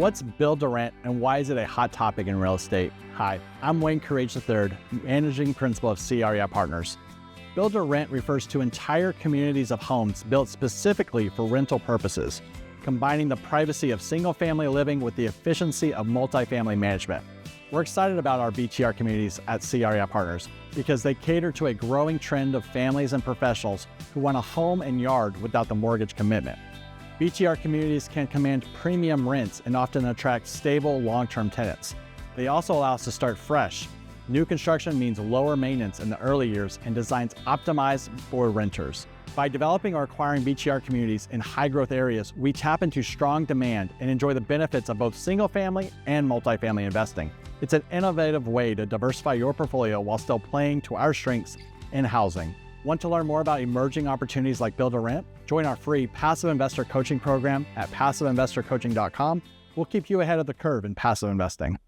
What's build to rent and why is it a hot topic in real estate? Hi, I'm Wayne Courage III, Managing Principal of CREI Partners. Build to rent refers to entire communities of homes built specifically for rental purposes, combining the privacy of single-family living with the efficiency of multifamily management. We're excited about our BTR communities at CREI Partners because they cater to a growing trend of families and professionals who want a home and yard without the mortgage commitment. BTR communities can command premium rents and often attract stable, long-term tenants. They also allow us to start fresh. New construction means lower maintenance in the early years and designs optimized for renters. By developing or acquiring BTR communities in high-growth areas, we tap into strong demand and enjoy the benefits of both single-family and multifamily investing. It's an innovative way to diversify your portfolio while still playing to our strengths in housing. Want to learn more about emerging opportunities like build to rent? Join our free Passive Investor Coaching program at passiveinvestorcoaching.com. We'll keep you ahead of the curve in passive investing.